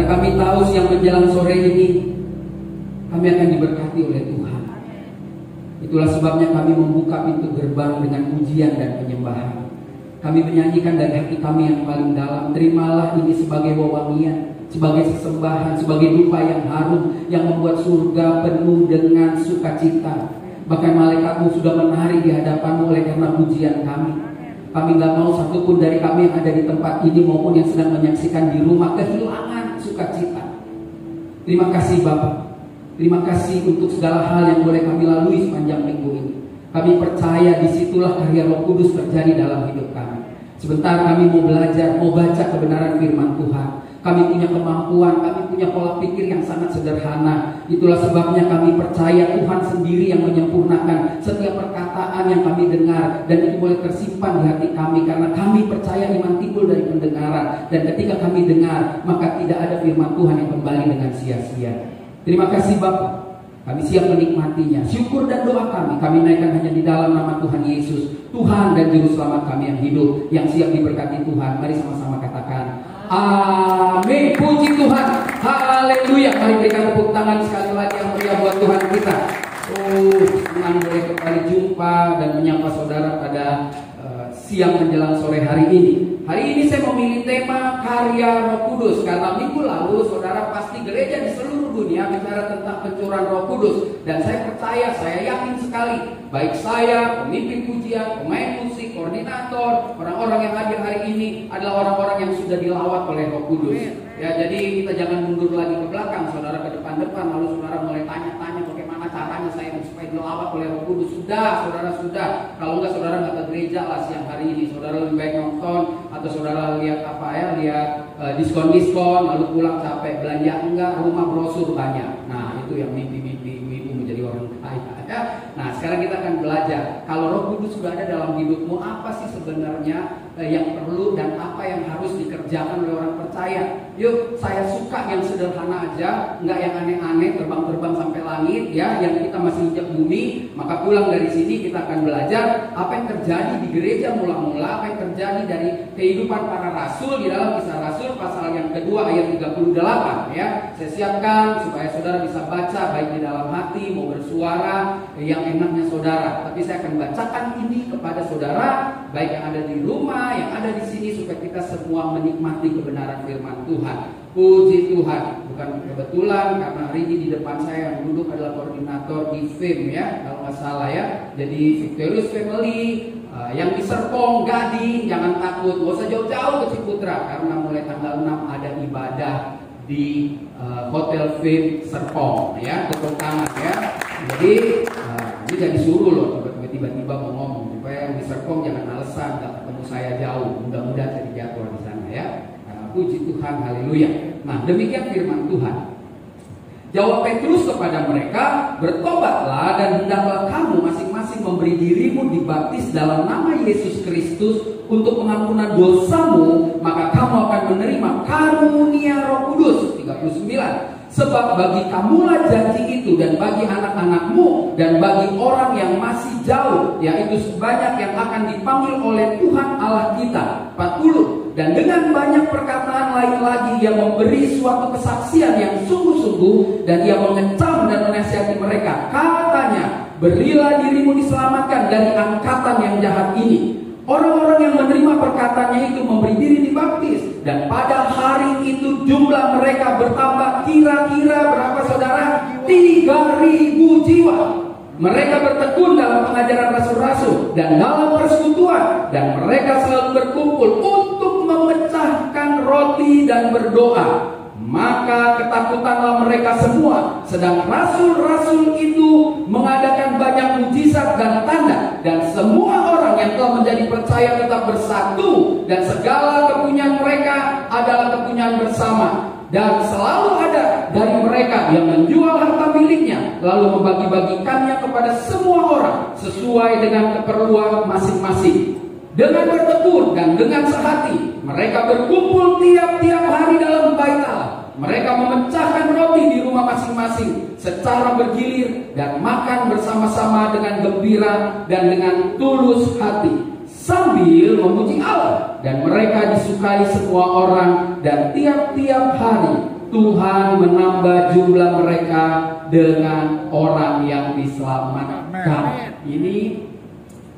kami tahu siang menjelang sore ini kami akan diberkati oleh Tuhan. Itulah sebabnya kami membuka pintu gerbang dengan pujian dan penyembahan. Kami menyanyikan dari hati kami yang paling dalam. Terimalah ini sebagai wewangian, sebagai sesembahan, sebagai dupa yang harum, yang membuat surga penuh dengan sukacita. Bahkan malaikatmu sudah menari di hadapanmu oleh karena pujian kami. Kami gak mau satupun dari kami yang ada di tempat ini maupun yang sedang menyaksikan di rumah kehilangan sukacita. Terima kasih Bapak. Terima kasih untuk segala hal yang boleh kami lalui sepanjang minggu ini. Kami percaya disitulah karya Roh Kudus terjadi dalam hidup kami. Sebentar kami mau belajar, mau baca kebenaran firman Tuhan. Kami punya kemampuan, kami punya pola pikir yang sangat sederhana. Itulah sebabnya kami percaya Tuhan sendiri yang menyempurnakan setiap perkataan yang kami dengar. Dan itu boleh tersimpan di hati kami karena kami percaya iman timbul dari pendengaran. Dan ketika kami dengar, maka tidak ada firman Tuhan yang kembali dengan sia-sia. Terima kasih Bapak. Kami siap menikmatinya. Syukur dan doa kami naikkan hanya di dalam nama Tuhan Yesus, Tuhan dan Juru Selamat kami yang hidup, yang siap diberkati Tuhan. Mari sama-sama katakan amin. Puji Tuhan, haleluya. Mari berikan tepuk tangan sekali lagi yang meriah buat Tuhan kita. Senang boleh kembali jumpa dan menyapa saudara pada siang menjelang sore hari ini. Hari ini saya memilih tema karya Roh Kudus karena minggu lalu saudara pasti gereja di seluruh dunia bicara tentang pencurahan Roh Kudus. Dan saya percaya, saya yakin sekali, baik saya, pemimpin pujian, pemain musik, koordinator, orang-orang yang hadir hari ini adalah orang-orang yang sudah dilawat oleh Roh Kudus. Ya, jadi kita jangan mundur lagi ke belakang, saudara ke depan-depan, lalu saudara mulai tanya-tanya bagaimana caranya saya supaya dilawat oleh Roh Kudus. Sudah, saudara sudah. Kalau enggak saudara nggak ke gereja lah siang hari ini. Saudara lebih baik nonton atau saudara lihat lihat diskon-diskon, lalu pulang capek, belanja enggak, rumah brosur banyak. Nah, itu yang mimpi-mimpi ibu menjadi orang kaya ya. Nah, sekarang kita akan belajar kalau Roh Kudus sudah ada dalam hidupmu, apa sih sebenarnya yang perlu dan apa yang harus dikerjakan oleh orang percaya. Yuk, saya suka yang sederhana aja, nggak yang aneh-aneh, terbang-terbang sampai langit ya, yang kita masih injak bumi. Maka pulang dari sini kita akan belajar apa yang terjadi di gereja mula-mula, apa yang terjadi dari kehidupan para rasul di dalam Kisah Rasul pasal yang kedua ayat 38 ya. Saya siapkan supaya saudara bisa baca baik di dalam hati mau bersuara yang enaknya saudara. Tapi saya akan bacakan ini kepada saudara baik yang ada di rumah, yang ada di sini supaya kita semua menikmati kebenaran firman Tuhan. Puji Tuhan. Bukan kebetulan karena hari ini di depan saya yang duduk adalah koordinator di FEM ya, kalau nggak salah ya. Jadi Victorious Family yang di Serpong, Gading, jangan takut, nggak usah jauh-jauh ke Ciputra karena mulai tanggal 6 ada ibadah di Hotel FEM Serpong ya, tepuk tangan ya. Jadi ini jadi disuruh loh tiba-tiba mau ngomong supaya di Serpong jangan alasan nggak ketemu saya jauh, mudah-mudahan jadi jadwal di sana ya. Puji Tuhan, haleluya. Nah, demikian firman Tuhan. Jawab Petrus kepada mereka, bertobatlah dan hendaklah kamu masing-masing memberi dirimu dibaptis dalam nama Yesus Kristus untuk pengampunan dosamu, maka kamu akan menerima karunia Roh Kudus. 39. Sebab bagi kamulah janji itu dan bagi anak-anakmu dan bagi orang yang masih jauh, yaitu sebanyak yang akan dipanggil oleh Tuhan Allah kita. 40. Dan dengan banyak perkataan lain lagi ia memberi suatu kesaksian yang sungguh-sungguh dan ia mengecam dan menasihati mereka. Katanya, berilah dirimu diselamatkan dari angkatan yang jahat ini. Orang-orang yang menerima perkataannya itu memberi diri dibaptis. Dan pada hari itu jumlah mereka bertambah kira-kira berapa saudara? 3.000 jiwa. Mereka bertekun dalam pengajaran rasul-rasul dan dalam persekutuan, dan mereka selalu berkumpul untuk memecahkan roti dan berdoa. Maka ketakutanlah mereka semua, sedang rasul-rasul itu mengadakan banyak mujizat dan tanda, dan semua orang yang telah menjadi percaya tetap bersatu, dan segala kepunyaan mereka adalah kepunyaan bersama. Dan selalu ada dari mereka yang menjual harta miliknya, lalu membagi-bagikannya kepada semua orang sesuai dengan keperluan masing-masing. Dengan bertekun dan dengan sehati, mereka berkumpul tiap-tiap hari dalam bait Allah. Mereka memecahkan roti di rumah masing-masing secara bergilir dan makan bersama-sama dengan gembira dan dengan tulus hati, sambil memuji Allah, dan mereka disukai semua orang, dan tiap-tiap hari Tuhan menambah jumlah mereka dengan orang yang diselamatkan. Ini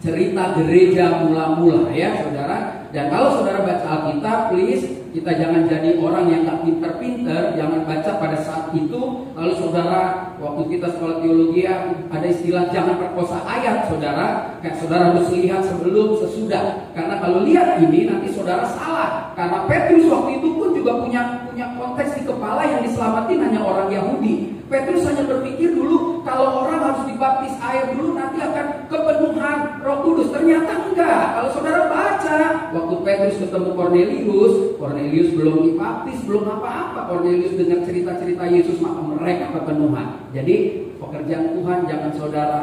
cerita gereja mula-mula ya saudara. Dan kalau saudara baca Alkitab, please, kita jangan jadi orang yang gak pinter-pinter. Jangan baca pada saat itu. Lalu saudara, waktu kita sekolah teologi ada istilah jangan perkosa ayat saudara. Kayak saudara harus lihat sebelum sesudah. Karena kalau lihat ini nanti saudara salah. Karena Petrus waktu itu pun juga punya konteks di kepala yang diselamatin hanya orang Yahudi. Petrus hanya berpikir dulu kalau orang harus dibaptis air dulu nanti akan kepenuhan Roh Kudus. Ternyata enggak. Kalau saudara baca, waktu Petrus ketemu Cornelius belum dibaptis, belum apa-apa. Cornelius dengar cerita-cerita Yesus, maka mereka kepenuhan. Jadi pekerjaan Tuhan jangan saudara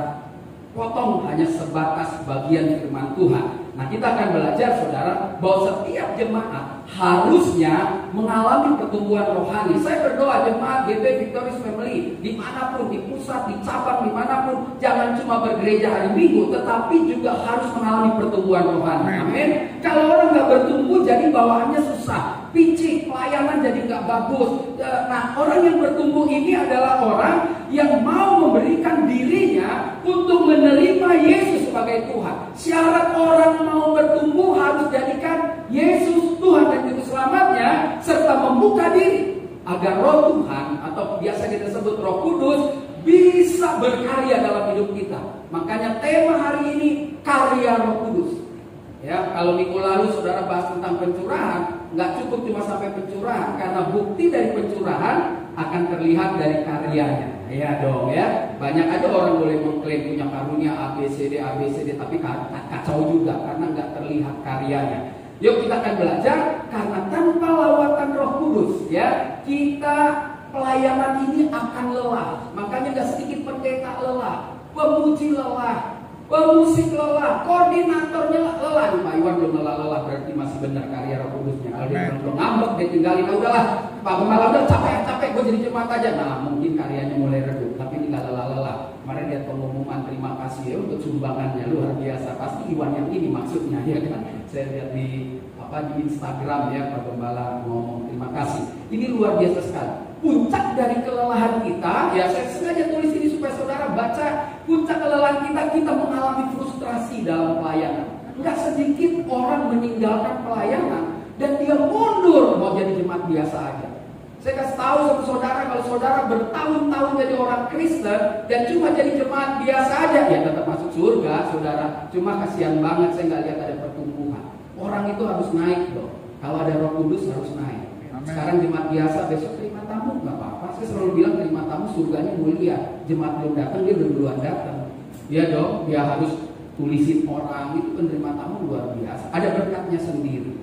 potong hanya sebatas bagian firman Tuhan. Nah, kita akan belajar saudara bahwa setiap jemaat harusnya mengalami pertumbuhan rohani. Saya berdoa jemaat GB Victorious Family dimanapun, di pusat, di cabang, dimanapun, jangan cuma bergereja hari Minggu, tetapi juga harus mengalami pertumbuhan rohani. Amin. Kalau orang nggak bertumbuh, jadi bawaannya susah, picik, pelayanan jadi nggak bagus. Nah, orang yang bertumbuh ini adalah orang yang mau memberikan dirinya untuk menerima Yesus sebagai Tuhan. Syarat orang mau bertumbuh harus jadikan Yesus Tuhan dan Juru Selamatnya, serta membuka diri agar Roh Tuhan atau biasa kita sebut Roh Kudus bisa berkarya dalam hidup kita. Makanya tema hari ini karya Roh Kudus. Ya, kalau minggu lalu saudara bahas tentang pencurahan, nggak cukup cuma sampai pencurahan, karena bukti dari pencurahan akan terlihat dari karyanya. Ya dong ya. Banyak aja orang boleh mengklaim punya karunia ABCD, tapi kacau juga karena nggak terlihat karyanya. Yuk kita akan belajar, karena tanpa lawatan Roh Kudus ya, kita pelayanan ini akan lelah. Makanya nggak sedikit pendeta lelah, pemuji lelah, pemusik lelah, koordinatornya lelah. Pak Iwan belum lelah-lelah, berarti masih benar karya Roh Kudusnya. Kalau dia belum ngambek, dia tinggalin, nah udahlah Pak Gembala, udah capek, gue jadi jemaat aja. Nah mungkin karyanya mulai redup, tapi ini gak lelah-lelah. Kemarin lihat pengumuman terima kasih ya untuk sumbangannya, luar biasa. Pasti Iwan yang ini maksudnya ya kan. Saya lihat di Instagram ya, Pak Gembala ngomong terima kasih. Ini luar biasa sekali. Puncak dari kelelahan kita, ya saya sengaja tulis ini supaya saudara baca. Puncak kelelahan kita mengalami frustrasi dalam pelayanan. Enggak sedikit orang meninggalkan pelayanan dan dia mundur mau jadi jemaat biasa aja. Saya kasih tahu sama saudara, kalau saudara bertahun-tahun jadi orang Kristen dan cuma jadi jemaat biasa aja, ya tetap masuk surga saudara. Cuma kasihan banget saya nggak lihat ada pertumbuhan. Orang itu harus naik loh. Kalau ada Roh Kudus harus naik. Sekarang jemaat biasa, besok terima tamu nggak apa-apa. Saya selalu bilang terima tamu surganya mulia. Jemaat belum datang, dia udah duluan datang. Dia dong, dia harus tulisin orang, itu penerima tamu luar biasa. Ada berkatnya sendiri.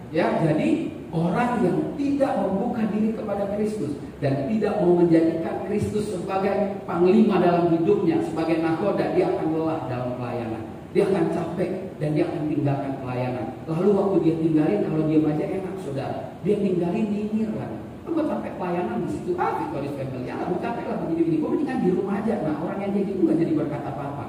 Ya, jadi orang yang tidak membuka diri kepada Kristus dan tidak mau menjadikan Kristus sebagai panglima dalam hidupnya, sebagai nakoda, dia akan lelah dalam pelayanan. Dia akan capek dan dia akan tinggalkan pelayanan. Lalu waktu dia tinggalin, kalau dia aja enak saudara, dia tinggalin nyinyir lagi. Gue capek pelayanan di situ, Victorious Family, ya gue capek lah begini-begini. Gue mendingan di rumah aja. Nah orang yang kayak gitu gak jadi berkat apa-apa,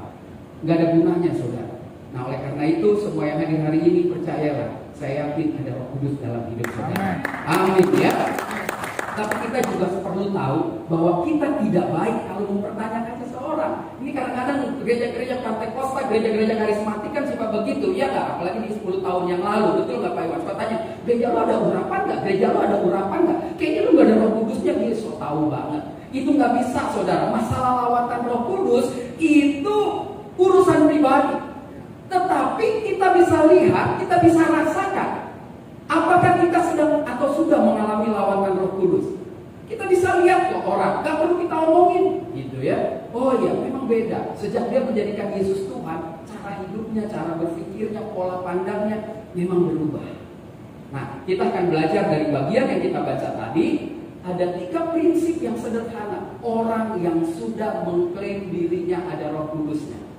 gak ada gunanya saudara. Nah oleh karena itu semua yang hadir hari ini percayalah, saya yakin ada Roh Kudus dalam hidup saudara. Amin ya. Tapi kita juga perlu tahu bahwa kita tidak baik kalau mempertanyakan seseorang. Ini kadang-kadang gereja-gereja Pentakosta, gereja-gereja karismatik kan suka begitu, ya nggak? Apalagi di 10 tahun yang lalu, betul nggak Pak Iwan? Suka tanya, gereja lo ada urapan nggak? Gereja lo ada urapan nggak? Kayaknya lo nggak ada Roh Kudusnya, dia so tahu banget. Itu nggak bisa saudara. Masalah lawatan Roh Kudus itu urusan pribadi. Tetapi kita bisa lihat, kita bisa rasakan apakah kita sedang atau sudah mengalami lawatan Roh Kudus. Kita bisa lihat kok orang, gak perlu kita omongin gitu ya. Oh ya memang beda. Sejak dia menjadikan Yesus Tuhan, cara hidupnya, cara berpikirnya, pola pandangnya memang berubah. Nah kita akan belajar dari bagian yang kita baca tadi. Ada 3 prinsip yang sederhana orang yang sudah mengklaim dirinya ada Roh Kudusnya.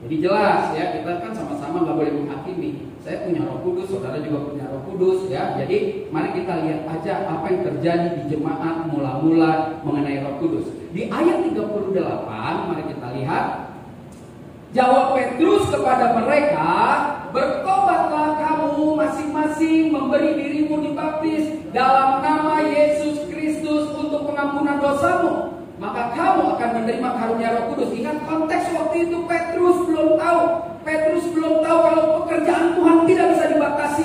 Jadi jelas ya, kita kan sama-sama gak boleh menghakimi. Saya punya Roh Kudus, saudara juga punya Roh Kudus ya. Jadi mari kita lihat aja apa yang terjadi di jemaat mula-mula mengenai Roh Kudus. Di ayat 38 mari kita lihat. Jawab Petrus kepada mereka, bertobatlah kamu masing-masing, memberi dirimu dibaptis dalam nama Yesus Kristus untuk pengampunan dosamu, maka kamu akan menerima karunia Roh Kudus. Ingat konteks waktu itu Petrus belum tahu. Petrus belum tahu kalau pekerjaan Tuhan tidak bisa dibatasi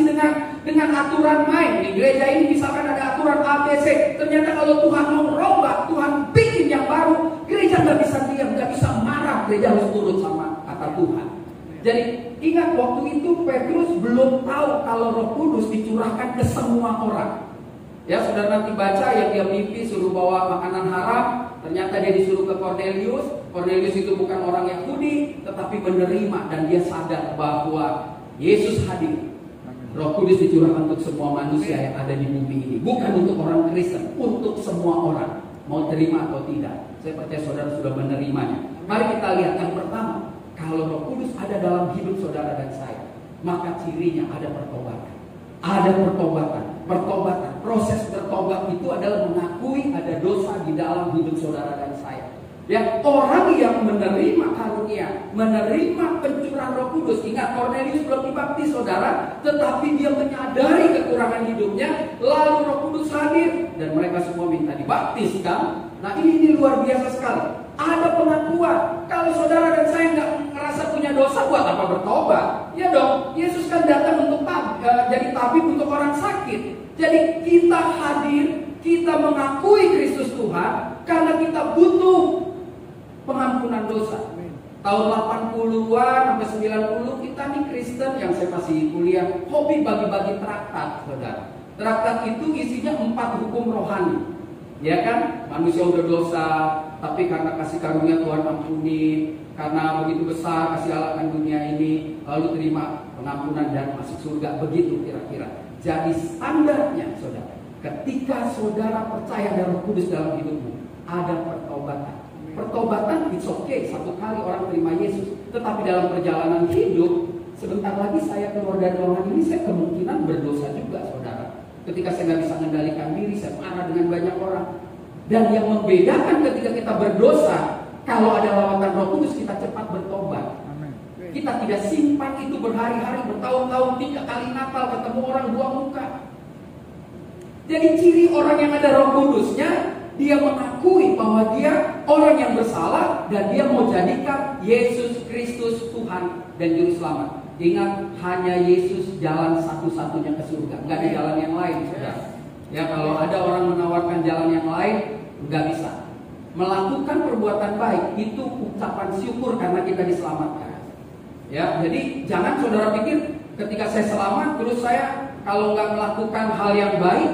dengan aturan main. Di gereja ini misalkan ada aturan ABC. Ternyata kalau Tuhan mau rombak, Tuhan bikin yang baru, gereja nggak bisa diam, nggak bisa marah. Gereja harus turut sama kata Tuhan. Jadi ingat waktu itu Petrus belum tahu kalau Roh Kudus dicurahkan ke semua orang. Ya, saudara nanti baca yang dia mimpi suruh bawa makanan haram. Ternyata dia disuruh ke Cornelius. Cornelius itu bukan orang Yahudi, tetapi menerima dan dia sadar bahwa Yesus hadir. Roh Kudus dicurahkan untuk semua manusia yang ada di bumi ini, bukan untuk orang Kristen, untuk semua orang, mau terima atau tidak. Saya percaya saudara sudah menerimanya. Mari kita lihat yang pertama, kalau Roh Kudus ada dalam hidup saudara dan saya, maka cirinya ada pertobatan. Ada pertobatan. Proses bertobat itu adalah mengakui ada dosa di dalam hidup saudara dan saya. Ya, orang yang menerima karunia, menerima pencurahan Roh Kudus. Ingat, Cornelius belum dibaptis saudara, tetapi dia menyadari kekurangan hidupnya, lalu Roh Kudus hadir dan mereka semua minta dibaptis kan? Nah, ini luar biasa sekali. Ada pengakuan. Kalau saudara dan saya nggak ngerasa punya dosa, buat apa bertobat? Ya dong, Yesus kan datang untuk jadi tabib untuk orang sakit. Jadi kita hadir, kita mengakui Kristus Tuhan karena kita butuh pengampunan dosa. Tahun 80-an sampai 90 kita nih Kristen, yang saya masih kuliah, hobi bagi-bagi traktat, saudara. Traktat itu isinya 4 hukum rohani. Ya kan, manusia udah dosa, tapi karena kasih karunia Tuhan ampuni, karena begitu besar kasih Allah akan dunia ini, lalu terima pengampunan dan masuk surga. Begitu kira-kira. Jadi standarnya saudara, ketika saudara percaya ada Roh Kudus dalam hidupmu, ada pertobatan. Pertobatan it's okay, satu kali orang terima Yesus. Tetapi dalam perjalanan hidup, sebentar lagi saya keluar dari ruangan ini, saya kemungkinan berdosa juga saudara. Ketika saya nggak bisa mengendalikan diri, saya marah dengan banyak orang. Dan yang membedakan ketika kita berdosa, kalau ada lawatan Roh Kudus, kita cepat bertobat. Kita tidak simpan itu berhari-hari, bertahun-tahun, 3 kali Natal ketemu orang buang muka. Jadi ciri orang yang ada Roh Kudusnya, dia mengakui bahwa dia orang yang bersalah dan dia mau jadikan Yesus Kristus Tuhan dan Juru Selamat. Ingat, hanya Yesus jalan satu-satunya ke surga, nggak ada jalan yang lain, saudara. Ya, kalau ada orang menawarkan jalan yang lain, nggak bisa. Melakukan perbuatan baik itu ucapan syukur karena kita diselamatkan. Ya, jadi jangan saudara pikir ketika saya selamat terus saya kalau nggak melakukan hal yang baik,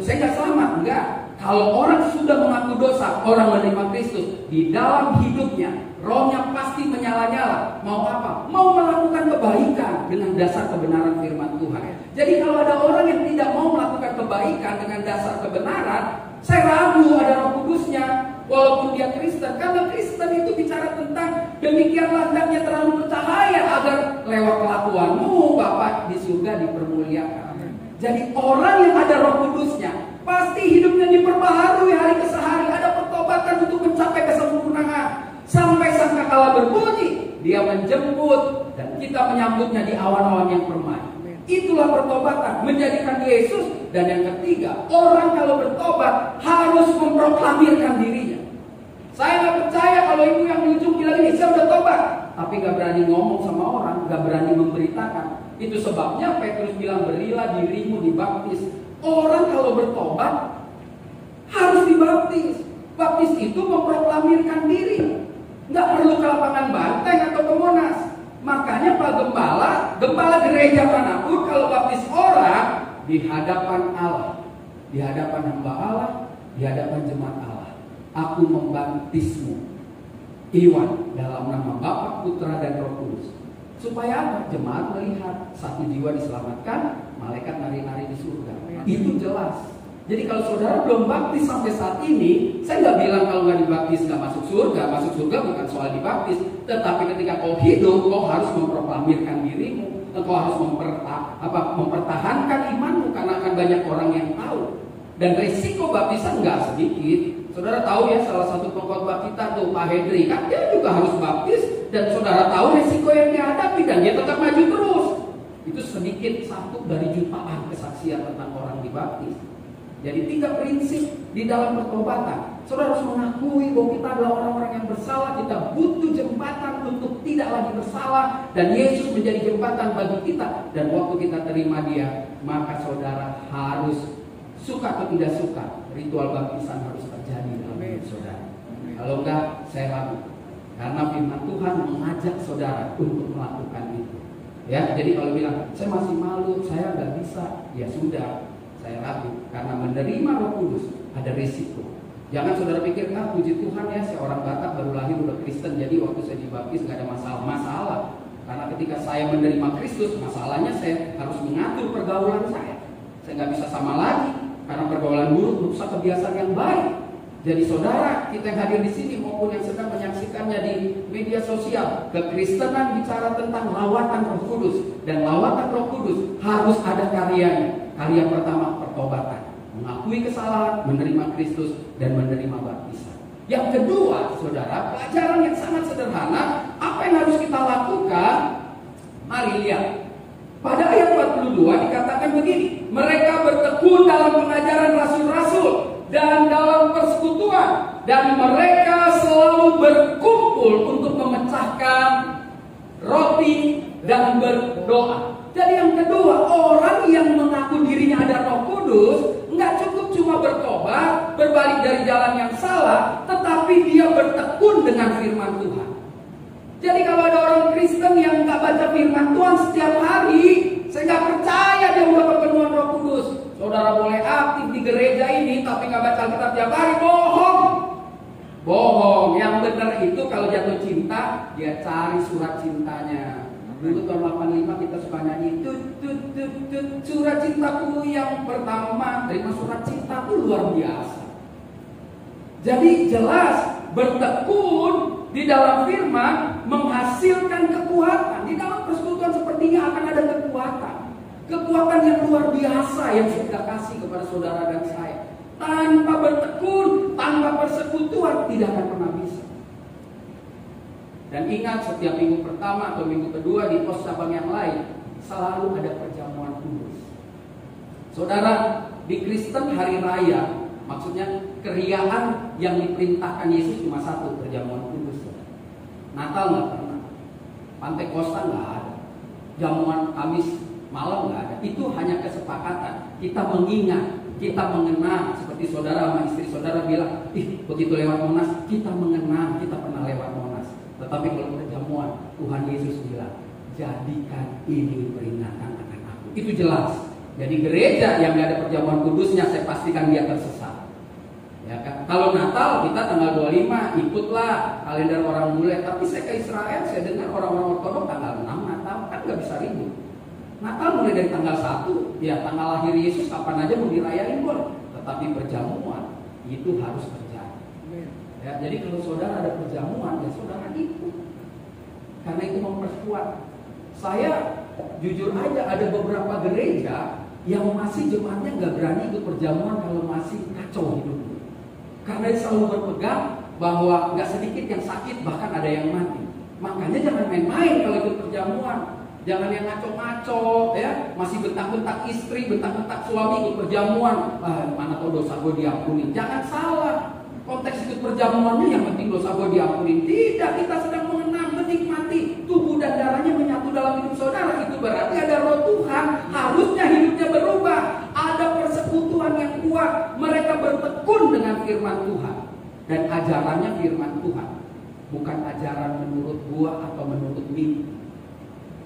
saya nggak selamat. Enggak. Kalau orang sudah mengaku dosa, orang menerima Kristus di dalam hidupnya, rohnya pasti menyala-nyala. Mau apa? Mau melakukan kebaikan dengan dasar kebenaran firman Tuhan. Jadi kalau ada orang yang tidak mau melakukan kebaikan dengan dasar kebenaran, saya ragu ada Roh Kudusnya, walaupun dia Kristen. Karena Kristen itu bicara tentang demikianlah hendaknya terlalu bercahaya agar lewat kelakuanmu Bapa di surga dipermuliakan. Jadi orang yang ada Roh Kudusnya pasti hidupnya diperbaharui hari ke hari. Ada pertobatan untuk mencapai kesempurnaan. Sampai sangkakala berbunyi, dia menjemput dan kita menyambutnya di awan-awan yang permai. Itulah pertobatan, menjadikan Yesus. Dan yang ketiga, orang kalau bertobat harus memproklamirkan dirinya. Saya nggak percaya kalau ibu yang di ujung bilang ini, saya udah tobat, tapi nggak berani ngomong sama orang, nggak berani memberitakan. Itu sebabnya Petrus bilang, berilah dirimu dibaptis. Orang kalau bertobat harus dibaptis. Baptis itu memproklamirkan diri. Nggak perlu ke lapangan banteng atau ke Monas. Makanya Pak Gembala gereja manapun kalau baptis orang di hadapan Allah, di hadapan hamba Allah, di hadapan jemaat Allah. Aku membaptismu, Iwan, dalam nama Bapa, Putra dan Roh Kudus. Supaya apa? Jemaat melihat satu jiwa diselamatkan, malaikat nari-nari di surga. Itu jelas. Jadi kalau saudara belum baptis sampai saat ini, saya nggak bilang kalau nggak dibaptis nggak masuk surga. Masuk surga bukan soal dibaptis, tetapi ketika kau hidup, kau harus memproklamirkan dirimu. Kau harus mempertahankan imanmu karena akan banyak orang yang tahu. Dan risiko baptisan nggak sedikit. Saudara tahu ya, salah satu pengkhotbah kita tuh Pak Hedri, kan dia juga harus baptis. Dan saudara tahu risiko yang dia hadapi, dan dia tetap maju terus. Itu sedikit satu dari jutaan kesaksian tentang orang dibaptis. Jadi 3 prinsip di dalam pertobatan. Saudara harus mengakui bahwa kita adalah orang-orang yang bersalah. Kita butuh jembatan untuk tidak lagi bersalah. Dan Yesus menjadi jembatan bagi kita. Dan waktu kita terima Dia, maka saudara harus, suka atau tidak suka, ritual baptisan harus terjadi dalam hidup saudara. Kalau enggak, saya ragu. Karena firman Tuhan mengajak saudara untuk melakukan itu. Ya, jadi kalau bilang, saya masih malu, saya nggak bisa, ya sudah, saya ragu. Karena menerima Roh Kudus ada risiko. Jangan saudara pikir, puji Tuhan ya, saya orang Batak baru lahir udah Kristen, jadi waktu saya dibaptis nggak ada masalah. Karena ketika saya menerima Kristus, masalahnya saya harus mengatur pergaulan saya. Saya nggak bisa sama lagi, karena pergaulan buruk merusak kebiasaan yang baik. Jadi saudara, kita yang hadir di sini maupun yang sedang menyaksikannya di media sosial, kekristenan bicara tentang lawatan Roh Kudus, dan lawatan Roh Kudus harus ada karyanya. Karya pertama, pertobatan, mengakui kesalahan, menerima Kristus, dan menerima baptisan. Yang kedua, saudara, pelajaran yang sangat sederhana. Apa yang harus kita lakukan? Mari lihat. Pada ayat 42 dikatakan begini, mereka bertekun dalam pengajaran rasul-rasul dan dalam persekutuan, dan mereka selalu berkumpul untuk memecahkan roti dan berdoa. Jadi yang kedua, orang yang mengaku dirinya ada Roh Kudus nggak cukup cuma bertobat, berbalik dari jalan yang salah, tetapi dia bertekun dengan firman Tuhan. Jadi kalau ada orang Kristen yang nggak baca firman Tuhan setiap hari, saya nggak percaya dia udah berpenuhan Roh Kudus. Saudara boleh aktif di gereja ini, tapi nggak baca Alkitab tiap hari, bohong. Bohong. Yang benar itu kalau jatuh cinta, dia cari surat cintanya. Dulu tahun 85 kita suka nyanyi, surat cintaku yang pertama. Terima surat cinta itu luar biasa. Jadi jelas bertekun di dalam firman menghasilkan kekuatan. Di dalam persekutuan sepertinya akan ada kekuatan. Kekuatan yang luar biasa yang sudah kasih kepada saudara dan saya. Tanpa bertekun, tanpa persekutuan tidak akan pernah bisa. Dan ingat, setiap minggu pertama atau minggu kedua di pos cabang yang lain selalu ada perjamuan kudus. Saudara, di Kristen hari raya, maksudnya keriaan yang diperintahkan Yesus cuma satu, perjamuan kudus. Natal nggak pernah, Pantekosta nggak ada, jamuan Kamis malam nggak ada. Itu hanya kesepakatan. Kita mengingat, kita mengenang. Seperti saudara sama istri saudara bilang, begitu lewat Monas, kita mengenang, kita pernah lewat Monas. Tetapi kalau perjamuan, Tuhan Yesus bilang, jadikan ini peringatan akan aku. Itu jelas. Jadi gereja yang nggak ada perjamuan kudusnya, saya pastikan dia tersesat. Ya kan? Kalau Natal kita tanggal 25 ikutlah kalender orang bule. Tapi saya ke Israel, saya dengar orang-orang Ortodok tanggal 6 Natal, kan nggak bisa ribut. Natal mulai dari tanggal 1, ya tanggal lahir Yesus kapan aja mau dirayain boleh. Tetapi perjamuan itu harus terjadi. Ya, jadi kalau saudara ada perjamuan, ya saudara ikut. Karena itu memperkuat. Saya jujur aja ada beberapa gereja yang masih jemaatnya nggak berani ikut perjamuan kalau masih kacau hidupnya. Karena dia selalu berpegang bahwa nggak sedikit yang sakit, bahkan ada yang mati. Makanya jangan main-main kalau ikut perjamuan. Jangan yang ngaco-ngaco, ya masih bentak-bentak istri, bentak-bentak suami ikut perjamuan. Mana tahu dosa gue diampuni. Jangan salah. Konteks ikut perjamuannya yang penting dosa gue diampuni. Tidak, kita sedang mengenang, menikmati tubuh dan darahnya menyatu dalam hidup saudara. Itu berarti ada Roh Tuhan. Harusnya hidupnya berubah. Ada persekutuan yang kuat. Mereka bertekun dengan firman Tuhan. Dan ajarannya firman Tuhan. Bukan ajaran menurut gua atau menurut mimpi.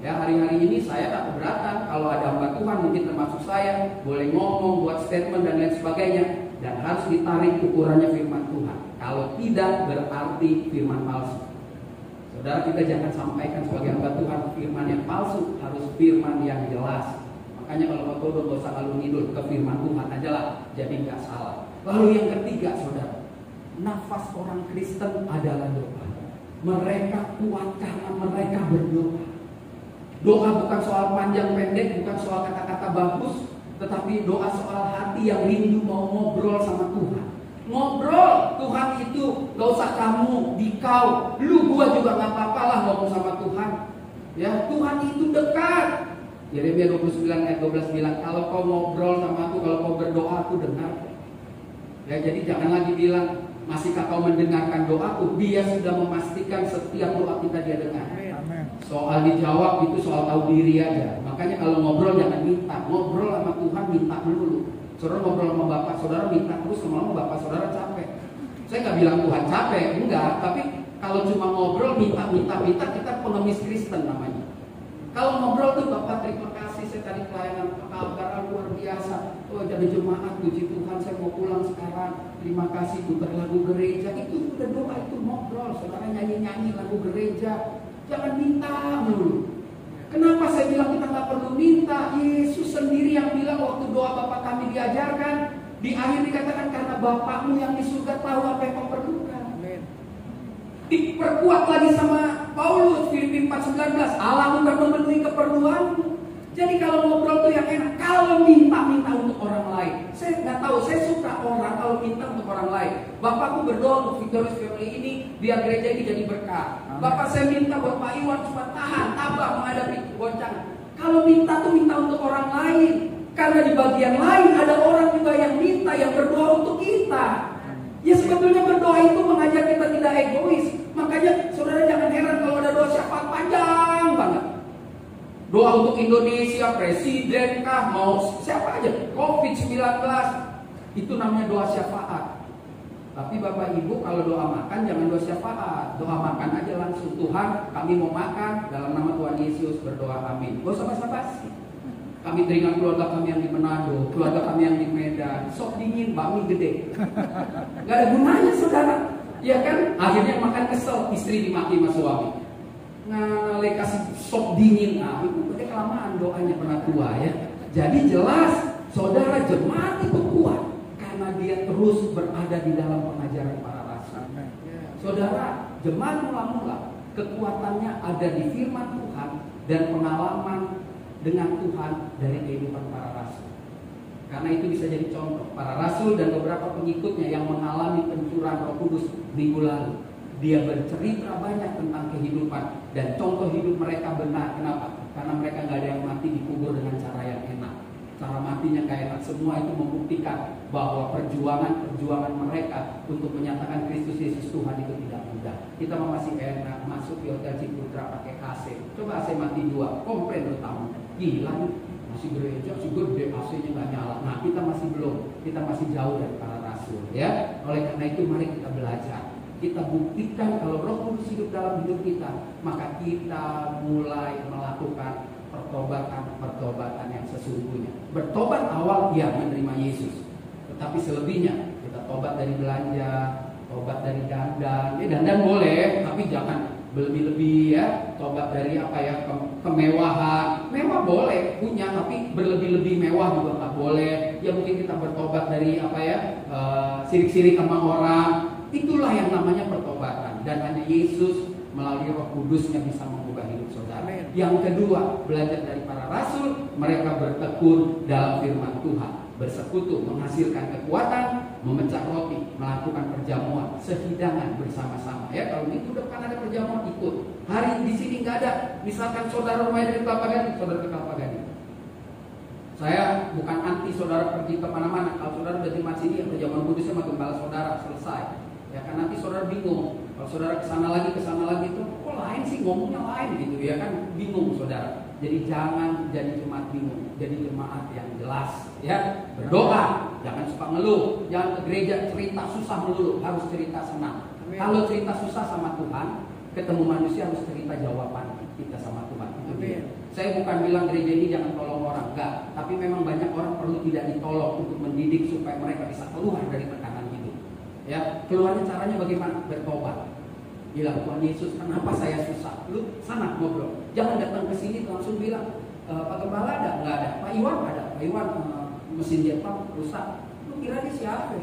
Ya, hari-hari ini saya tak keberatan kalau ada hamba Tuhan, mungkin termasuk saya, boleh ngomong, buat statement dan lain sebagainya, dan harus ditarik ukurannya firman Tuhan. Kalau tidak, berarti firman palsu. Saudara, kita jangan sampaikan sebagai hamba Tuhan firman yang palsu, harus firman yang jelas. Makanya kalau kau todong gak usah lalu ngidul, ke firman Tuhan aja lah, jadi nggak salah. Lalu yang ketiga, saudara, nafas orang Kristen adalah doa. Mereka kuat karena mereka berdoa. Doa bukan soal panjang pendek, bukan soal kata-kata bagus. tetapi doa soal hati yang rindu mau ngobrol sama Tuhan. Ngobrol, Tuhan itu gak usah kamu, dikau, lu gua juga gak apa-apa lah ngomong sama Tuhan. Ya, Tuhan itu dekat. Yeremia 29 ayat 12 bilang, kalau kau ngobrol sama aku, kalau kau berdoa, aku dengar. Ya, jadi jangan lagi bilang, masihkah kau mendengarkan doaku? Dia sudah memastikan setiap doa kita dia dengar. Amin. Soal dijawab itu soal tahu diri aja. Makanya kalau ngobrol jangan minta. Ngobrol sama Tuhan minta dulu. Saudara ngobrol sama bapak saudara minta terus, lama-lama bapak saudara capek. Saya nggak bilang Tuhan capek, enggak. Tapi kalau cuma ngobrol minta, kita pengemis Kristen namanya. Kalau ngobrol tuh, Bapak terima kasih, saya tadi pelayanan kabar luar biasa. Oh, jadi jemaat, puji Tuhan, saya mau pulang sekarang. Terima kasih, putar lagu gereja. Itu udah doa, itu ngobrol. Saudara nyanyi-nyanyi lagu gereja. Jangan minta dulu. Kenapa saya bilang kita nggak perlu minta? Yesus sendiri yang bilang waktu doa Bapa kami diajarkan, di akhir dikatakan karena Bapakmu yang di surga tahu apa yang kau perlukan. Diperkuat lagi sama Paulus, Filipi 4:19, Allah akan memenuhi keperluanmu. Jadi kalau ngobrol tuh yang enak. Kalau minta untuk orang lain. Saya nggak tahu, saya suka orang kalau minta untuk orang lain. Bapakku berdoa untuk Victorious Family ini biar gereja ini jadi berkah. Bapak saya minta buat Pak Iwan supaya tahan, tabah menghadapi goncangan. Kalau minta tuh minta untuk orang lain. Karena di bagian lain ada orang juga yang minta, yang berdoa untuk kita. Ya sebetulnya berdoa itu mengajar kita tidak egois. Makanya saudara jangan heran kalau ada doa syafaat panjang banget. Doa untuk Indonesia, presiden kah, mau siapa aja, COVID-19. Itu namanya doa syafaat. Tapi Bapak Ibu kalau doa makan jangan doa syafaat. Doa makan aja langsung, Tuhan kami mau makan dalam nama Tuhan Yesus, berdoa amin. Gak usah basa-basi. Kami teringat keluarga kami yang di Manado, keluarga kami yang di Medan, sok dingin, bakmi gede. Gak ada gunanya saudara. Ya kan, akhirnya makan kesel, istri dimaki sama suami. Ngalih kasih sok dingin, nah itu berarti kelamaan doanya pernah tua ya. Jadi jelas, saudara jemaat itu kuat karena dia terus berada di dalam pengajaran para rasul. Saudara, jemaat mula-mula kekuatannya ada di firman Tuhan dan pengalaman dengan Tuhan dari kehidupan para rasul. Karena itu bisa jadi contoh. Para rasul dan beberapa pengikutnya yang mengalami pencurahan Roh Kudus minggu lalu, dia bercerita banyak tentang kehidupan dan contoh hidup mereka benar. Kenapa? Karena mereka nggak ada yang mati dikubur dengan cara yang enak. Cara matinya kayak enak. Semua itu membuktikan bahwa perjuangan mereka untuk menyatakan Kristus Yesus Tuhan itu tidak mudah. Kita masih enak masuk di Hotel Ciputra pakai AC. Coba AC mati 2, komplain tamu. Gila nih, masih gereja, masih gede, AC-nya nggak nyala. Nah kita masih belum, kita masih jauh dari para rasul ya. Oleh karena itu mari kita belajar. Kita buktikan kalau Roh Kudus hidup dalam hidup kita, maka kita mulai melakukan pertobatan yang sesungguhnya. Bertobat awal ya menerima Yesus, tetapi selebihnya kita tobat dari belanja, tobat dari dandan. Ya dandan boleh, tapi jangan berlebih-lebih ya. Tobat dari apa ya, kemewahan. Mewah boleh punya, tapi berlebih-lebih mewah juga nggak boleh. Ya mungkin kita bertobat dari apa ya, sirik-sirik sama orang. Itulah yang namanya pertobatan. Dan hanya Yesus melalui Roh Kudusnya bisa mengubah hidup saudara. Yang kedua, belajar dari para rasul. Mereka bertekun dalam firman Tuhan, bersekutu, menghasilkan kekuatan, memecah roti, melakukan perjamuan, sehidangan bersama-sama. Ya kalau minggu depan ada perjamuan ikut. Hari di sini nggak ada. Misalkan saudara rumahnya dari Kelapa Gading, saudara ke Kelapa Gading. Saya bukan anti saudara pergi kemana-mana. Kalau saudara udah jemaat sini, ya perjamuan kudusnya sama gembala saudara selesai. Ya kan nanti saudara bingung. Kalau saudara kesana lagi itu, kok lain sih ngomongnya lain gitu ya kan, bingung saudara. Jadi jangan jadi jemaat bingung, jadi jemaat yang jelas ya. Berdoa, jangan suka ngeluh, jangan ke gereja cerita susah melulu, harus cerita senang. Kalau cerita susah sama Tuhan, ketemu manusia harus cerita jawaban kita sama Tuhan. Itu dia. Saya bukan bilang gereja ini jangan tolong orang, enggak. Tapi memang banyak orang perlu tidak ditolong untuk mendidik supaya mereka bisa keluar dari tekanan hidup. Ya, keluarnya caranya bagaimana? Bertobat. Bilang, Tuhan Yesus, kenapa saya susah? Lu sana ngobrol. Jangan datang ke sini langsung bilang, Pak Gembala ada? Enggak ada. Pak Iwan ada. Pak Iwan mesin jet pump rusak. Lu kira dia siapa?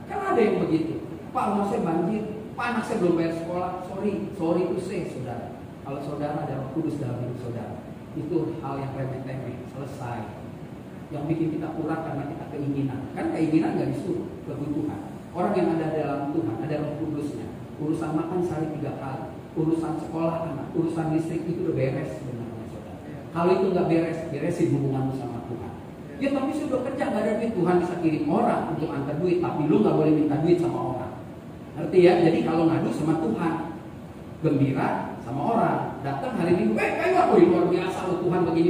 Kan ada yang begitu. Pak, rumah saya banjir. Pak, anak saya belum bayar sekolah. Sorry to say, saudara. Kalau saudara ada Roh Kudus dalam hidup saudara, itu hal yang remeh-temeh. Selesai. Yang bikin kita kurang karena kita keinginan. Kan keinginan nggak disuruh, kebutuhan. Orang yang ada dalam Tuhan, ada Roh Kudusnya. Urusan makan sehari 3 kali, urusan sekolah anak, urusan listrik itu udah beres sebenarnya, saudara. Kalau itu nggak beres, beresin hubunganmu sama Tuhan. Ya tapi sudah kerja nggak ada duit, Tuhan bisa kirim orang untuk antar duit, tapi lu nggak boleh minta duit sama orang. Ngerti ya? Jadi kalau ngadu sama Tuhan, gembira sama orang. Datang hari Minggu, luar biasa loh Tuhan begini.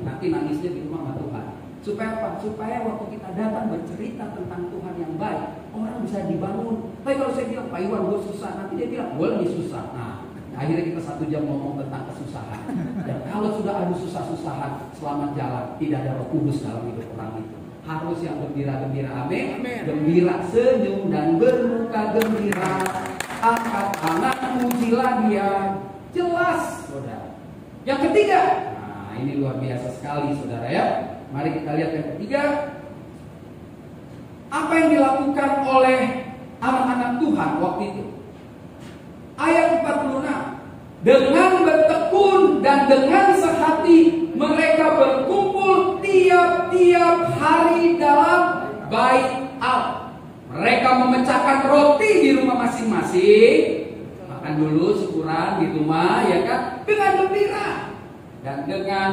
Nanti nangisnya di rumah sama Tuhan. Supaya apa? Supaya waktu kita datang bercerita tentang Tuhan yang baik, orang bisa dibangun. Tapi kalau saya bilang, Pak Iwan gue susah, nanti dia bilang, gue lagi susah. Nah, akhirnya kita 1 jam ngomong tentang kesusahan. Dan kalau sudah ada susah-susahan, selamat jalan. Tidak ada Roh Kudus dalam hidup orang itu. Harus yang gembira-gembira, amin. Gembira, senyum dan bermuka gembira. Angkat tangan, pujilah dia. Jelas, saudara. Yang ketiga, nah ini luar biasa sekali, saudara ya. Mari kita lihat yang ketiga. Apa yang dilakukan oleh anak-anak Tuhan waktu itu? Ayat 46. Dengan bertekun dan dengan sehati mereka berkumpul tiap-tiap hari dalam bait Allah. Mereka memecahkan roti di rumah masing-masing. Makan dulu syukuran di rumah, ya kan? Dengan gembira dan dengan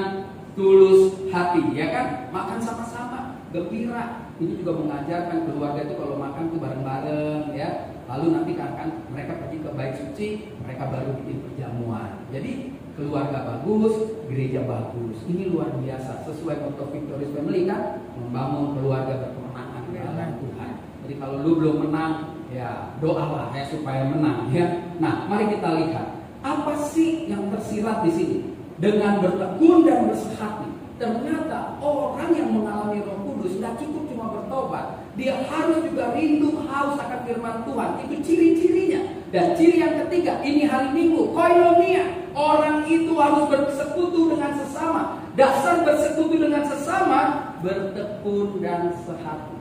tulus hati, ya kan? Makan sama-sama, gembira. Ini juga mengajarkan keluarga itu kalau makan tuh bareng-bareng, ya. Lalu nanti akan mereka pergi ke bait suci, mereka baru bikin perjamuan. Jadi keluarga bagus, gereja bagus. Ini luar biasa, sesuai moto Victorious Family kan, membangun keluarga berkemenangan dalam Tuhan. Jadi kalau lu belum menang, ya doalah ya supaya menang, ya. Nah, mari kita lihat apa sih yang tersirat di sini. Dengan bertekun dan bersehati, ternyata orang yang mengalami Roh Kudus tidak cukup cuma bertobat, dia harus juga rindu haus akan firman Tuhan. Itu ciri-cirinya. Dan ciri yang ketiga, ini hari Minggu, koinonia. Orang itu harus bersekutu dengan sesama. Dasar bersekutu dengan sesama, bertekun dan sehati.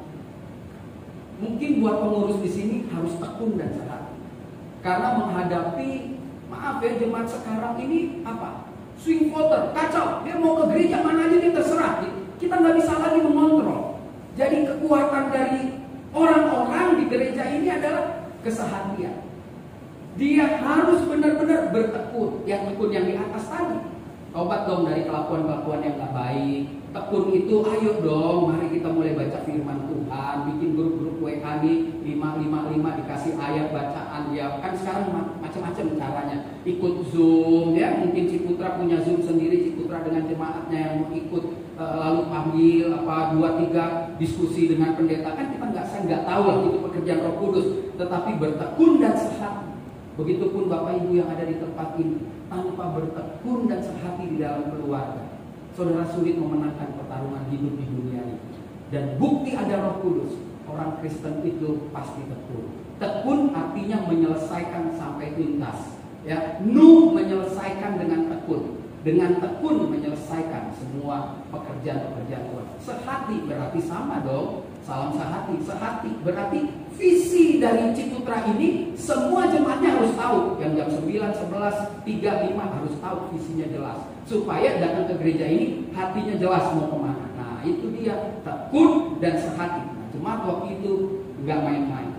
Mungkin buat pengurus di sini harus tekun dan sehati. Karena menghadapi, maaf ya, jemaat sekarang ini apa? Swing voter, kacau. Dia mau ke gereja mana aja dia terserah. Kita nggak bisa lagi mengontrol. Jadi kekuatan dari orang-orang di gereja ini adalah kesehatian. Dia harus benar-benar bertekun. Yang tekun yang di atas tadi. Tobat dong dari kelakuan-kelakuan yang nggak baik. Tekun itu, ayo dong, mari kita mulai baca firman Tuhan. Bikin grup-grup WA nih, 555 dikasih ayat bacaan. Ya kan sekarang macam-macam caranya. Ikut Zoom, ya mungkin Ciputra punya Zoom sendiri, Ciputra dengan jemaatnya yang mau ikut. Lalu panggil 2-3 diskusi dengan pendeta. Kan kita nggak tahu lah itu pekerjaan Roh Kudus. Tetapi bertekun dan sehati. Begitupun Bapak Ibu yang ada di tempat ini, tanpa bertekun dan sehati di dalam keluarga, saudara sulit memenangkan pertarungan hidup di dunia ini. Dan bukti ada Roh Kudus, orang Kristen itu pasti tekun. Tekun artinya menyelesaikan sampai tuntas. Ya, Nuh menyelesaikan dengan tekun. Dengan tekun menyelesaikan semua pekerjaan-pekerjaan Tuhan. Sehati berarti sama dong. Salam sehati. Sehati berarti visi dari Ciputra ini semua jemaatnya harus tahu. Yang jam 9, 11, 3, 5 harus tahu visinya jelas. Supaya datang ke gereja ini hatinya jelas mau kemana. Nah itu dia tekun dan sehati. Nah, jemaat waktu itu nggak main-main.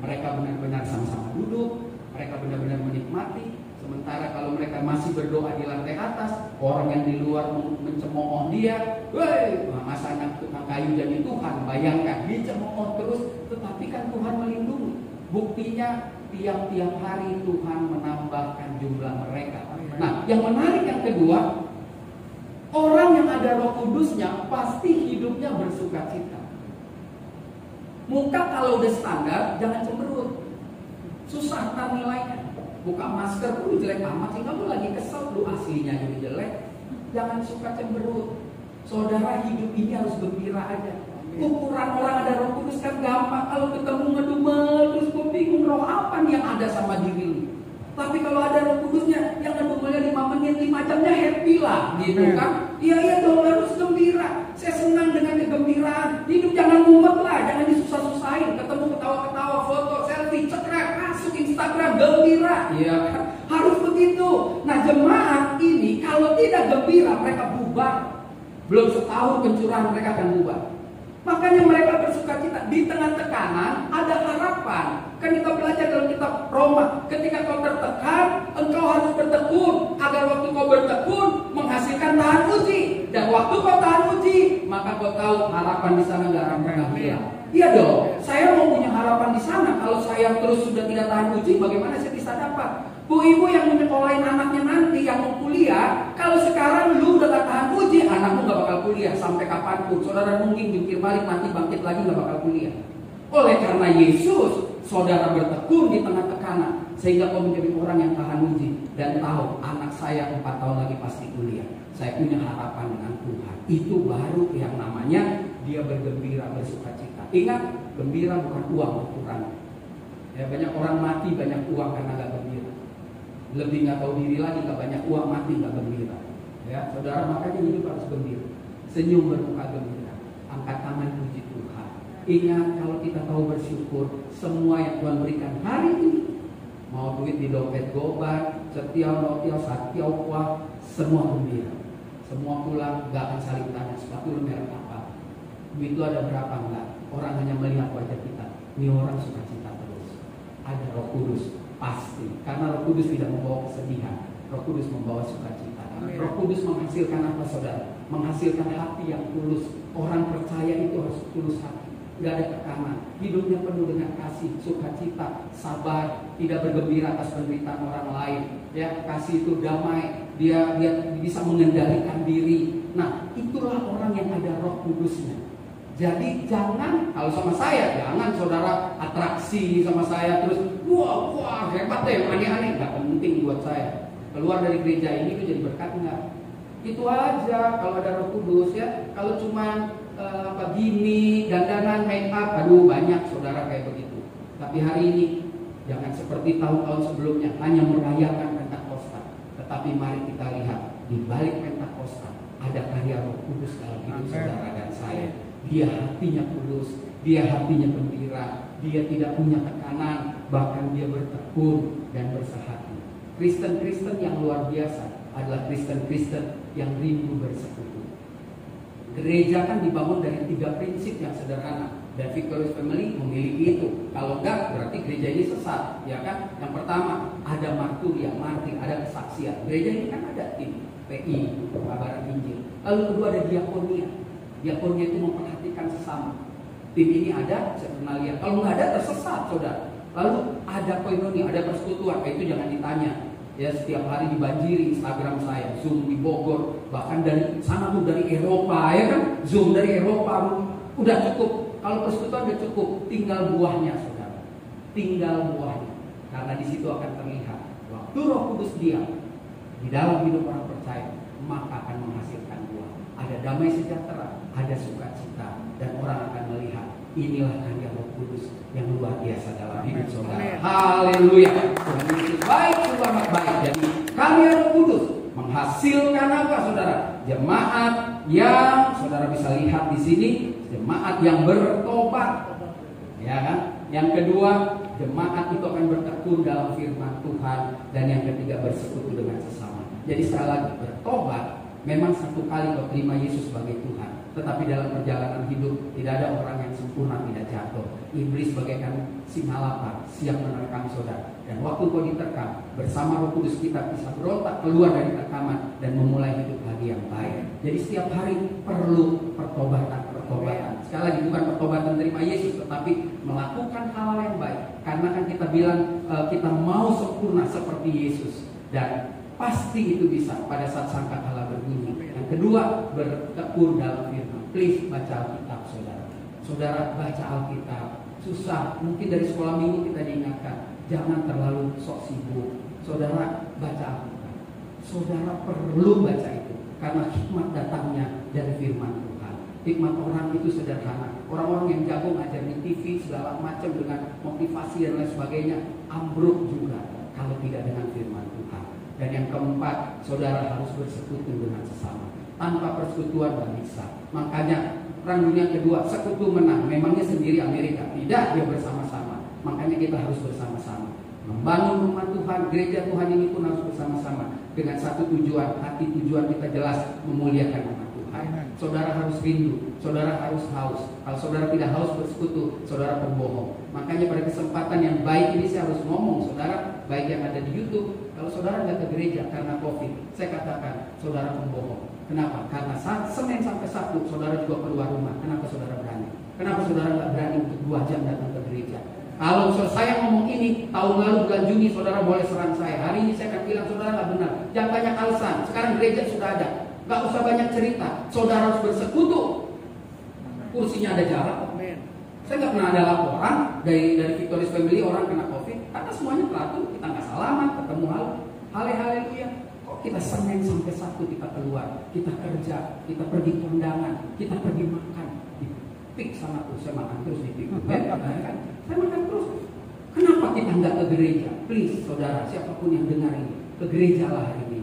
Mereka benar-benar sama-sama duduk. Mereka benar-benar menikmati. Sementara kalau mereka masih berdoa di lantai atas, orang yang di luar mencemooh dia, woi, masa anak tukang kayu jadi Tuhan, bayangkan dicemooh terus, tetapi kan Tuhan melindungi. Buktinya tiap-tiap hari Tuhan menambahkan jumlah mereka. Nah, yang menarik yang kedua, orang yang ada Roh Kudusnya pasti hidupnya bersukacita. Muka kalau udah standar, jangan cemberut. Susah ntar nilainya. Buka masker pun jelek amat, sehingga lu lagi kesel, lu aslinya jadi jelek. Jangan suka cemberut. Saudara, hidup ini harus gembira aja. Ukuran orang ada Roh Kudus kan gampang. Kalau ketemu ngedumel, terus gue bingung roh apa nih yang ada sama diri lu. Tapi kalau ada Roh Kudusnya, yang ngedumelnya 5 menit, 5 jamnya happy lah, gitu kan? Iya dong, harus gembira. Saya senang dengan kegembiraan. Hidup jangan ngumet lah, jangan disusah-susahin. Ketemu ketawa-ketawa, foto, selfie, cekrek, masuk Instagram, gembira. Iya kan? Harus begitu. Nah, jemaat ini kalau tidak gembira, mereka bubar. Belum setahun pencurahan mereka akan bubar. Makanya mereka bersuka cita. Di tengah tekanan ada harapan. Kan kita belajar dalam kitab Roma, ketika kau tertekan, engkau harus bertekun, agar waktu kau bertekun menghasilkan tahan uji. Dan waktu kau tahan uji, maka kau tahu harapan di sana gak akan pernah hilang. Iya dong, saya mau punya harapan di sana. Kalau saya terus sudah tidak tahan uji, bagaimana saya bisa dapat? Bu ibu yang menyekolahin anaknya nanti yang mau kuliah, kalau sekarang lu udah gak tahan uji, anakmu gak bakal kuliah sampai kapanpun. Saudara mungkin jungkir balik nanti bangkit lagi gak bakal kuliah. Oleh karena Yesus, saudara bertekun di tengah tekanan sehingga kau menjadi orang yang tahan uji dan tahu anak saya 4 tahun lagi pasti kuliah. Saya punya harapan dengan Tuhan. Itu baru yang namanya dia bergembira, bersukacita. Ingat, gembira bukan uang ukuran. Ya, banyak orang mati banyak uang karena gak gembira. Lebih nggak tahu diri lagi, nggak banyak uang mati nggak gembira. Ya, saudara, makanya hidup harus gembira. Senyum bermuka gembira, angkat tangan puji Tuhan. Ingat, kalau kita tahu bersyukur, semua yang Tuhan berikan hari ini, mau duit di dompet gobar, setiau notiau, satiau kuah, semua gembira. Semua pulang, nggak akan saling tanya sepatu lu merek apa, duit lu ada berapa, enggak. Orang hanya melihat wajah kita, ini orang sukacita terus. Ada Roh Kudus. Pasti, karena Roh Kudus tidak membawa kesedihan, Roh Kudus membawa sukacita. Roh Kudus menghasilkan apa, saudara? Menghasilkan hati yang tulus. Orang percaya itu harus tulus hati, nggak ada tekanan. Hidupnya penuh dengan kasih, sukacita, sabar, tidak bergembira atas penderitaan orang lain. Ya, kasih itu damai. Dia bisa mengendalikan diri. Nah, itulah orang yang ada Roh Kudusnya. Jadi jangan, kalau sama saya, jangan saudara atraksi sama saya terus, wah hebat deh, aneh-aneh, nggak penting buat saya. Keluar dari gereja ini itu jadi berkat enggak? Itu aja kalau ada Roh Kudus ya. Kalau cuma gini, dandanan, make up, aduh banyak saudara kayak begitu. Tapi hari ini jangan seperti tahun-tahun sebelumnya hanya merayakan Pentakosta. Tetapi mari kita lihat di balik Pentakosta ada karya Roh Kudus dalam hidup saudara dan saya. Dia hatinya tulus, dia hatinya gembira, dia tidak punya tekanan, bahkan dia bertekun dan bersehati. Kristen-Kristen yang luar biasa adalah Kristen-Kristen yang rindu bersekutu. Gereja kan dibangun dari 3 prinsip yang sederhana, dan Victorious Family memiliki itu. Kalau enggak, berarti gereja ini sesat, ya kan? Yang pertama, ada marturia, martir, ada kesaksian. Gereja ini kan ada tim PI, kabaran Injil. Lalu kedua ada diakonia. Diakonia itu memperhatikan sesama. Tim ini ada, saya pernah lihat. Kalau nggak ada, tersesat, saudara. Lalu ada koinonia, ada persekutuan. Itu jangan ditanya. Ya, setiap hari dibanjiri Instagram saya, Zoom di Bogor, bahkan dari sana tuh dari Eropa, ya kan? Zoom dari Eropa, udah cukup. Kalau persekutuan udah cukup, tinggal buahnya, saudara. Tinggal buahnya. Karena di situ akan terlihat waktu Roh Kudus diam di dalam hidup orang percaya, maka akan menghasilkan buah. Ada damai sejahtera, ada sukacita, dan orang akan melihat inilah karya Roh Kudus yang luar biasa dalam hidup saudara. Haleluya. Tuhan Yesus baik, sungguh amat baik. Jadi karya Roh Kudus menghasilkan apa, saudara? Jemaat yang saudara bisa lihat di sini, jemaat yang bertobat, ya kan? Yang kedua, jemaat itu akan bertekun dalam firman Tuhan, dan yang ketiga bersekutu dengan sesama. Jadi sekali lagi, bertobat memang satu kali kau terima Yesus sebagai Tuhan. Tetapi dalam perjalanan hidup tidak ada orang yang sempurna tidak jatuh. Iblis bagaikan singa lapar siap menerkam saudara. Dan waktu kau diterkam, bersama Roh Kudus kita bisa berontak keluar dari terkaman dan memulai hidup lagi yang baik. Jadi setiap hari perlu pertobatan. Sekali lagi, bukan pertobatan terima Yesus, tetapi melakukan hal yang baik. Karena kan kita bilang kita mau sempurna seperti Yesus, dan pasti itu bisa pada saat sangkakala berbunyi. Yang kedua, bertekun dalam firman. Please baca Alkitab, saudara. Saudara baca Alkitab. Susah, mungkin dari sekolah minggu kita diingatkan, jangan terlalu sok sibuk. Saudara baca Alkitab. Saudara perlu baca itu, karena hikmat datangnya dari firman Tuhan. Hikmat orang itu sederhana. Orang-orang yang jago ngajar di TV segala macam dengan motivasi dan lain sebagainya, ambruk juga kalau tidak dengan firman Tuhan. Dan yang keempat, saudara harus bersekutu dengan sesama. Tanpa persekutuan tidak bisa. Makanya Perang Dunia Kedua, sekutu menang. Memangnya sendiri Amerika? Tidak, dia bersama-sama. Makanya kita harus bersama-sama membangun rumah Tuhan, gereja Tuhan ini pun harus bersama-sama dengan satu tujuan. Hati tujuan kita jelas, memuliakan nama Tuhan. Saudara harus rindu, saudara harus haus. Kalau saudara tidak haus bersekutu, saudara pembohong. Makanya pada kesempatan yang baik ini saya harus ngomong, saudara, baik yang ada di YouTube. Kalau saudara nggak ke gereja karena COVID, saya katakan saudara pembohong. Kenapa? Karena Senin sampai Sabtu saudara juga keluar rumah. Kenapa saudara berani? Kenapa saudara nggak berani untuk 2 jam datang ke gereja? Kalau saya ngomong ini, tahun lalu bulan Juni saudara boleh serang saya. Hari ini saya akan bilang saudara nggak benar. Jangan banyak alasan. Sekarang gereja sudah ada. Nggak usah banyak cerita. Saudara harus bersekutu. Kursinya ada jarak. Saya nggak pernah ada laporan dari Victorious Family orang kena COVID. Karena semuanya teratur. Kita nggak salaman, ketemu haleluya. Kok kita Senin sampai Sabtu kita keluar, kita kerja, kita pergi kondangan, kita pergi makan. Pik sama tuh, saya makan terus di pik. Kan? Saya makan terus. Kenapa kita nggak ke gereja? Please, saudara, siapapun yang dengar ini, ke gereja lah hari ini.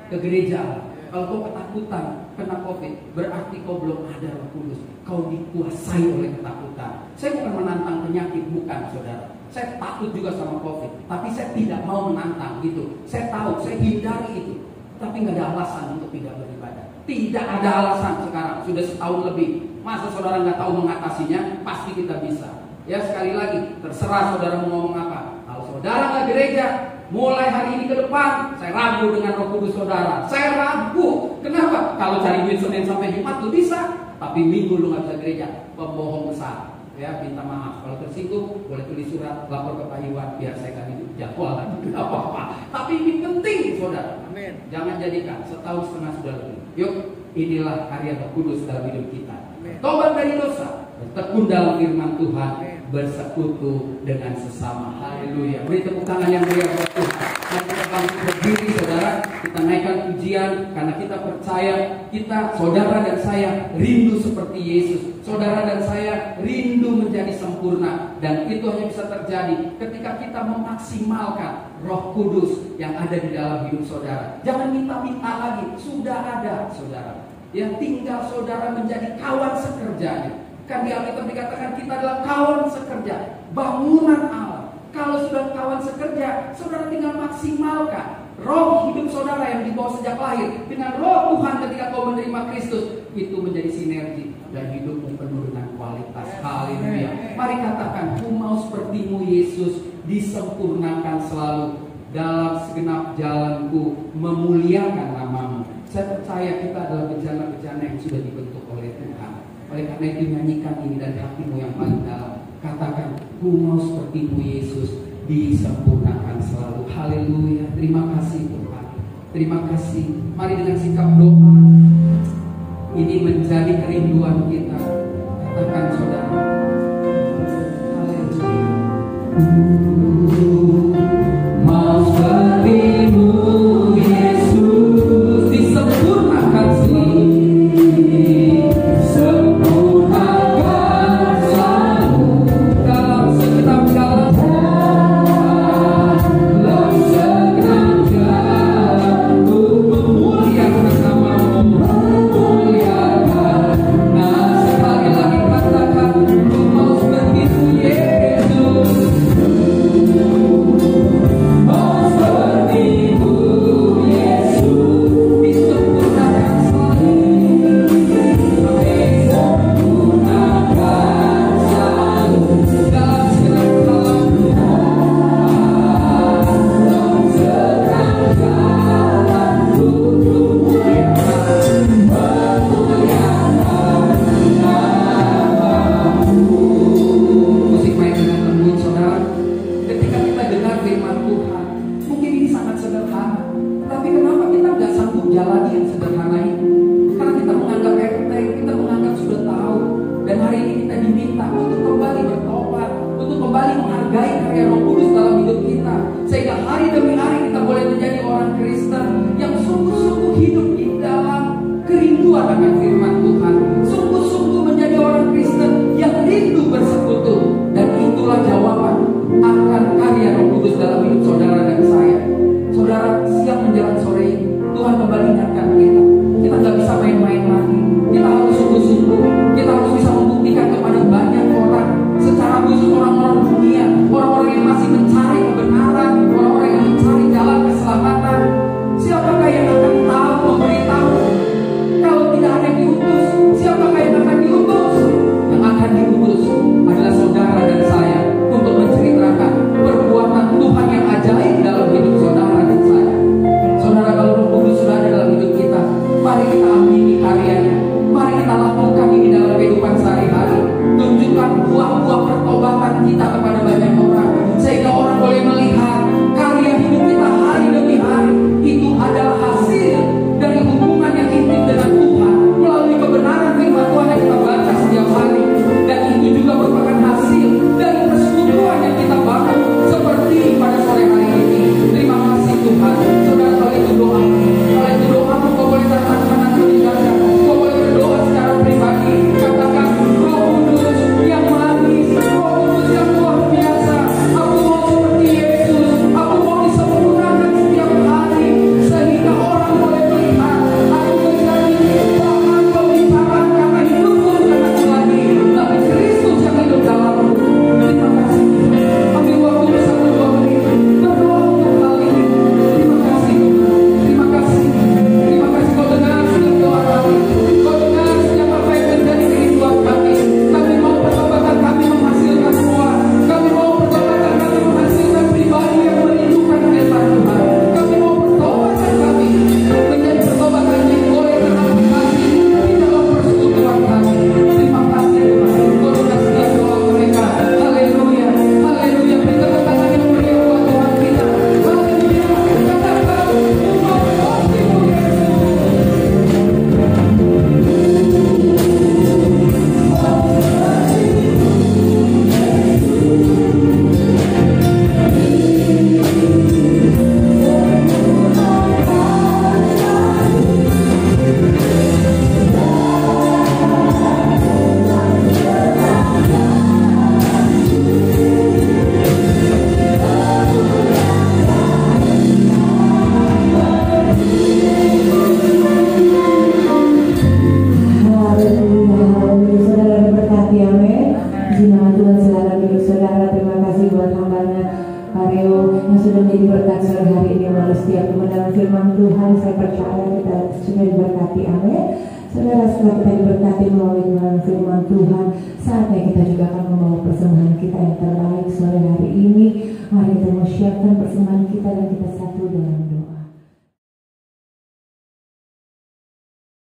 Ke gereja lah. Kalau kau ketakutan kena COVID, berarti kau belum ada Roh Kudus. Kau dikuasai oleh ketakutan. Saya bukan menantang penyakit, bukan, saudara. Saya takut juga sama COVID, tapi saya tidak mau menantang gitu. Saya tahu, saya hindari itu. Tapi nggak ada alasan untuk tidak beribadah. Tidak ada alasan sekarang, sudah setahun lebih. Masa saudara nggak tahu mengatasinya? Pasti kita bisa. Ya sekali lagi, terserah saudara mau ngomong apa. Kalau saudara nggak gereja, mulai hari ini ke depan, saya ragu dengan Roh Kudus saudara. Saya ragu. Kenapa? Kalau cari duit Senin sampai Jumat lu bisa, tapi Minggu lu nggak bisa gereja. Pembohong besar. Ya, minta maaf. Kalau tersinggung, boleh tulis surat, lapor ke Pak Iwan, biar saya kasih jadwal lagi. Tidak apa-apa. Tapi ini penting, saudara. Amin. Jangan jadikan setahun setengah sudah lebih. Yuk, inilah karya Roh Kudus dalam hidup kita. Tobat dari dosa, bertekun dalam firman Tuhan, bersekutu dengan sesama. Haleluya. Beri tepuk tangan yang meriah buat Tuhan. Mari kita bangkit berdiri, saudara. Kita naikkan pujian karena kita percaya kita, saudara dan saya, rindu seperti Yesus. Saudara dan saya rindu menjadi sempurna, dan itu hanya bisa terjadi ketika kita memaksimalkan Roh Kudus yang ada di dalam hidup saudara. Jangan minta-minta lagi, sudah ada, saudara. Yang tinggal saudara menjadi kawan sekerjanya. Kan di Alkitab dikatakan kita adalah kawan sekerja, bangunan Allah. Kalau sudah kawan sekerja, saudara tinggal maksimalkan roh hidup saudara yang dibawa sejak lahir dengan roh Tuhan ketika kau menerima Kristus. Itu menjadi sinergi dan hidupmu penuh dengan kualitas. Haleluya. Mari katakan, ku mau sepertimu Yesus, disempurnakan selalu dalam segenap jalanku, memuliakan namamu. Saya percaya kita adalah bejana-bejana yang sudah dibentuk oleh Tuhan. Oleh karena itu nyanyikan ini dari hatimu yang paling dalam. Katakan, ku mau sepertimu Yesus, disempurnakan selalu. Haleluya. Terima kasih Tuhan. Terima kasih. Mari dengan sikap doa ini menjadi kerinduan kita. Katakan saudara. Haleluya. Mau sepertimu Yesus, disempurnakan sempurnakan selalu dalam segenap jalan. Dalam segenap jalanku, memuliakan namamu, memuliakan. Nah, sekali lagi katakan, ku mau sepertimu Yesus, mau sepertimu Yesus, disempurnakan selalu, disempurnakan selalu dalam segenap jalanku, dalam segenap jalanku, memuliakan namamu. Musik main dengan lembut, saudara. Ketika kita dengar firman Tuhan, mungkin ini sangat sederhana, tapi kenapa kita nggak sanggup jalani yang sederhana ini? Karena kita menganggap enteng, kita menganggap sudah tahu. Dan hari ini kita diminta untuk kembali bertobat, untuk kembali menghargai karya Roh Kudus dalam hidup kita, sehingga hari demi hari kita boleh menjadi orang Kristen yang sungguh-sungguh hidup di dalam kerinduan akan firman Tuhan, sungguh-sungguh menjadi orang Kristen yang rindu bersekutu. Dan itulah jawaban akan karya Roh Kudus dalam hidup saudara dan saya. Saudara, siang menjelang sore ini Tuhan kembali ingatkan kita. Kita nggak bisa main-main lagi. Kita harus sungguh-sungguh. Kita harus bisa membuktikan kepada banyak orang, secara khusus orang-orang dunia, orang-orang yang masih mencari kebenaran, orang-orang yang mencari menjadi berkat sore hari ini melalui setiap kebenaran firman Tuhan. Saya percaya kita sudah diberkati, amin. Saudara, setelah kita diberkati melalui kebenaran firman Tuhan, saatnya kita juga akan membawa persembahan kita yang terbaik sore hari ini. Mari kita mau siapkan persembahan kita dan kita satu dalam